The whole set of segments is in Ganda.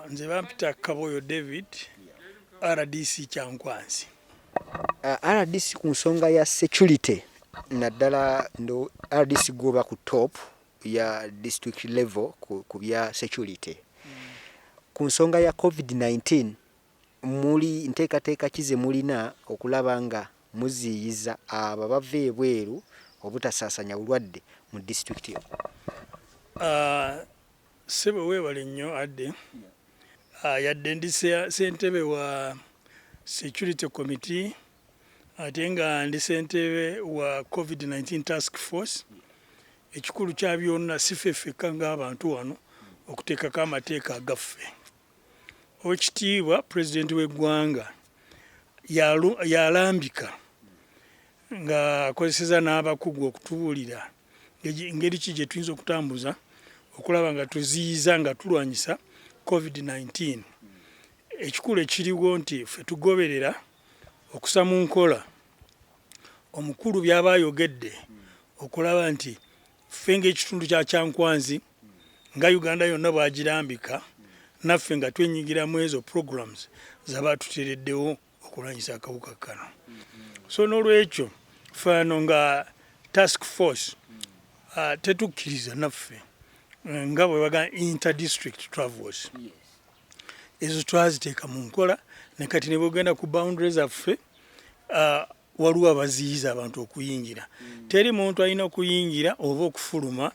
Nze bampita Kaboyo David, RDC Kyankwanzi. RDC ku nsonga ya security naddala ndo RDC goba ku top ya district level ku bya security. Ku nsonga ya COVID-19 muli nteekateeka kize mulina okulaba nga muziyiza abo bava ebweru obutasaasanya bulwadde mu district yo? Sebe weebale nnyo adde. Yadde ndi ssentebe wa security committee ate nga ndi ssentebe wa COVID-19 task force. Ekikulu kya byonna si ffeffekka ng'abantu wano okuteekako amateeka agaffe. Oweekitiibwa pulezidenti w'eggwanga yalambika nga akozeseza n'abakugu okutubuulira engeri ki gye tuyinza okutambuza okulaba nga tuziyiza nga tulwanyisa COVID-19. Ekikulu ekiriwo nti ffe tugoberera okusa mu nkola omukulu by'aba ayogedde okulaba nti ffe ng'ekitundu kya Kyankwanzi nga Uganda yonna bw'agirambika naffe nga twenyingira mu ezo programs z'abaatuteereddewo okulwanyisa akawuka kano. So n'olwekyo fano nga task force tetukkiriza naffe nga bwe baga inter-district travels. Ezo twaziteeka mu nkola ne kati ne bwogenda ku boundaries zaffe waliwo abaziyiza abantu okuyingira. Teri muntu alina okuyingira oba okufuluma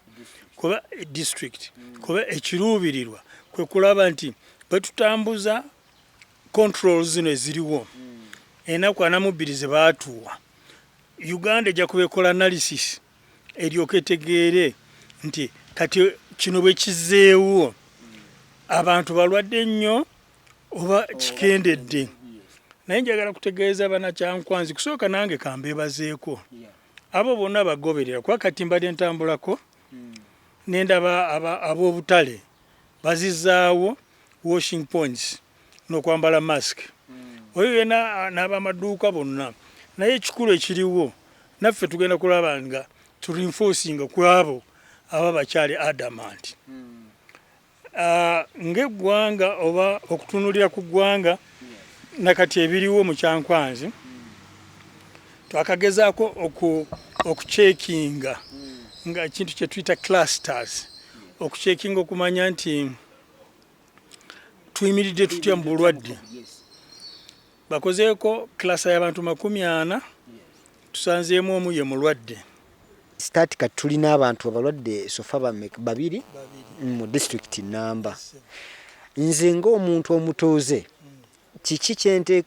kuba district kuba ekiruubirirwa kwe kulaba nti bwe tutambuza controls zino eziriwo ennaku 42 ze baatuwa Uganda ejja kubekola analysis eryoka etegeere nti kati kino bwe kizeewo abantu balwadde nnyo oba kikendedde. Naye njagala kutegeeza Bannakyankwanzi kusooka nange kambeebazeeko abo bonna bagoberera kuba kati mbadde ntambulako nendaba ab'obutale bazizaawo washing points n'okwambala mask. Oyo yena n'abamaduuka bonna. Naye ekikulu ekiriwo naffe tugenda kulaba nga tureinforcinga ku abo aba bakyali adamant. Ng'eggwanga oba okutunuulira ku ggwanga nakati ebiriwo mu Kyankwanzi twakagezaako okucekinga nga ekintu kye tuyita clusters, okucekinga okumanya nti tuyimiridde tutya mu bulwadde. Bakozeeko klasa y'abantu 40 tusanzeemu omu ye mulwadde. Start kati tulina abantu abalwadde sofa babiri mu district namba. Nze ng'omuntu omutooze kiki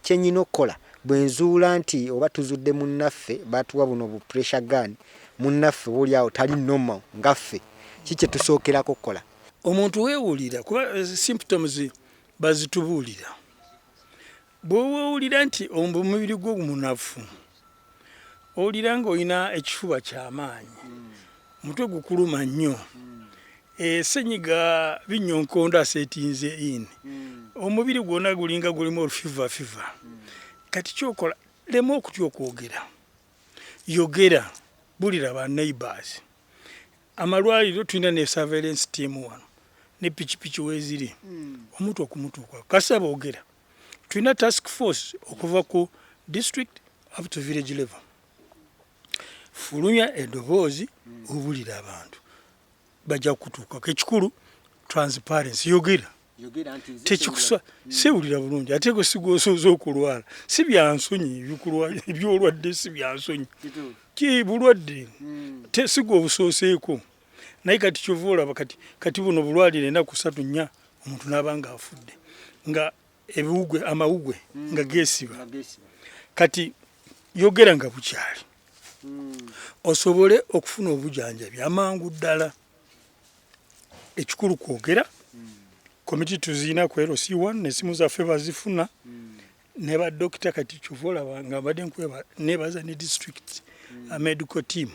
kyennyina okukola bwe nzuula nti oba tuzudde munnaffe baatuwa buno bu pressure gun munnaffe buli awo tali normal ngaffe kiki kye tusookerako okukola? Omuntu weewulira kuba symptoms bazitubuulira. Bwe weewulira nti omubiri gwo munafu owulira ng'olina ekifuba ky'amaanyi omutwe gukuluma nnyo ssenyiga binyonkondo aseetinze in omubiri gwonna gulinga gulimu olufiva kati kyokola lema okutya okwogera, yogera, bulira ba neighbors. Amalwaliro tulina ne surveillance team wano ne pikipiki weeziri omuntu okumutuuka kasaba ogera. Tulina task force okuva ku district up to village level. Fulumya eddoboozi obulira abantu bajja kutuuka. Ekikulu transparency, yogera tekikuswa sewulira bulungi ate gwe sigwosooza okulwala si byansonyi ebyolwadde si byansonyi ki bulwadde sigwa obusooseeko naye kati kyova olaba kati buno bulwalire ennaku 3-4 omuntu n'aba nga afudde nga amawugwe nga geesiba. Kati yogera nga bukyali osobole okufuna obujanjabi amangu ddala. Ekikulu kwogera. Komiti tuziina ku LC1 n'essimu zaffe bazifuna ne baddokita kati kyova olaba nga mbadde nebaza ne district medical team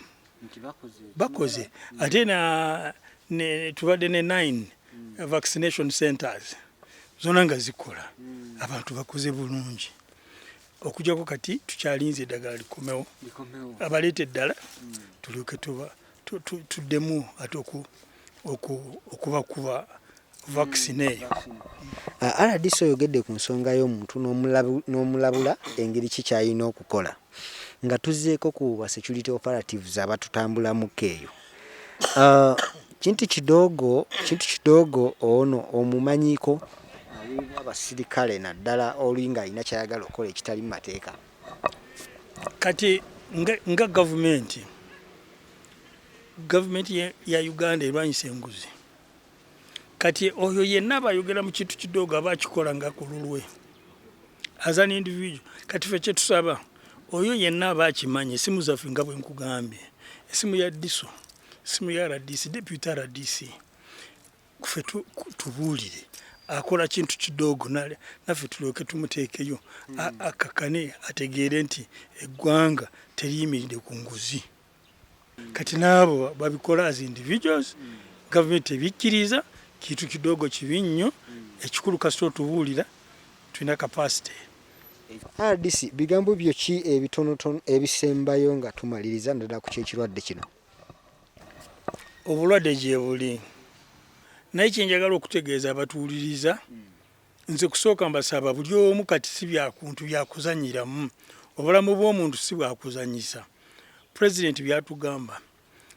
bakoze ate tubadde ne 9 vaccination centers zonna nga zikola abantu bakoze bulungi okujjako kati tukyalinze eddagala likomewo abaleeta eddala tulyoke tuddemu ate okubakuba vaccine. RDC oyogedde ku nsonga y'omuntu n'omulabula engeri ki kyalina okukola nga tuzzeeko ku ba security operatives abatutambulamuko eyo. Kintu kidogo ono omumanyiko aweebwa abasirikale naddala olinga alina kyayagala okukola ekitali mu mateeka. Kati nga gavumenti ya Uganda erwanyisa enguzi. Kati oyo yenna bayogera mu kintu kidogo aba akikola nga ku lulwe as an individual. Kati ffe kye tusaba oyo yenna aba akimanya essimu zaffe nga bwe nkugambye, essimu ya DISO, essimu ya RDC, deputy RDC, ffe tubuulire akola kintu kidogo naffe tulyoke tumuteekeyo akakane ategeere nti eggwanga teriyimiridde ku nguzi. Kati n'abo babikola as individuals, gavumenti ebikkiriza kintu kidogo kibi nnyo, ekikulu kasita otubuulira tulina capacity. RDC bigambo byo ki ebitonotono ebisembayo nga tumaliriza naddala ku kyekirwadde kino? Obulwadde gye buli, naye kyenjagala okutegeeza abatuwuliriza, nze kusooka mbasaba buli omu kati si byakuntu byakuzanyiramu, obulamu bw'omuntu si bwakuzanyisa. President byatugamba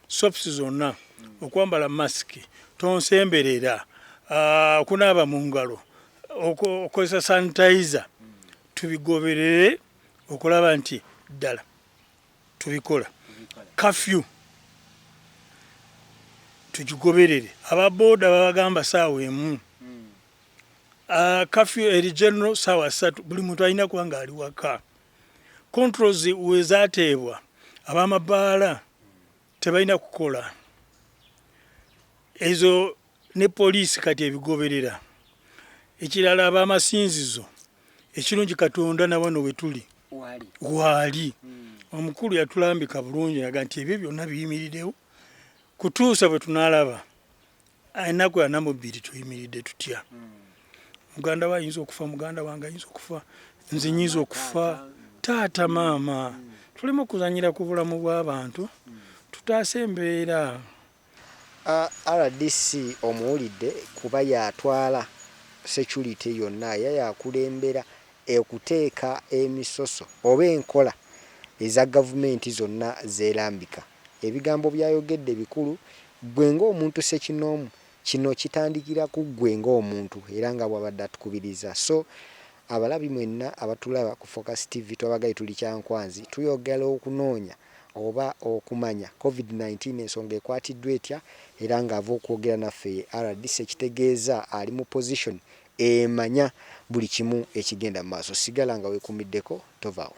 sops zonna okwambala masiki, tonsemberera, okunaaba mu ngalo, okozesa sanitizer, tubigoberere okulaba nti ddala tubikola. Kafyu tugigoberere, ababoda babagamba saawa emu, kafyu eri general saawa 3, buli muntu alina kuba nga ali waka. Controls wezateebwa abamabaala tebalina kukola ezo, ne poliisi kati ebigoberera. Ekirala ab'amasinzizo, ekirungi Katonda na wano we tuli waali omukulu yatulambika bulungi yaga nti ebyo byonna biyimirirewo kutuusa bwe tunaalaba ennaku ya Namubiri tuyimiridde tutya. Muganda we ayinza okufa, muganda wange ayinza okufa, nze nyinza okufa, taata maama. Tuleme kuzanyira ku bulamu bw'abantu, tutaase embeera. RDC omuwulidde kuba yatwala security yonna yakulembera okuteeka emisoso oba enkola eza gavumenti zonna zeerambika. Ebigambo byayogedde bikulu, gwe ng'omuntu sekinoomu, kino kitandikira ku gwe ng'omuntu era nga bw'abadde atukubiriza. So abalabi mwenna abatulaba ku Focus TV twabagaye tuli Kyankwanzi, tuyogera okunoonya oba okumanya COVID-19 ensonga ekwatiddwa etya era ng'ava okwogera naffe RDC ekitegeeza ali mu position emanya buli kimu ekigenda mu maaso. Sigala nga weekuumiddeko, tovaawo.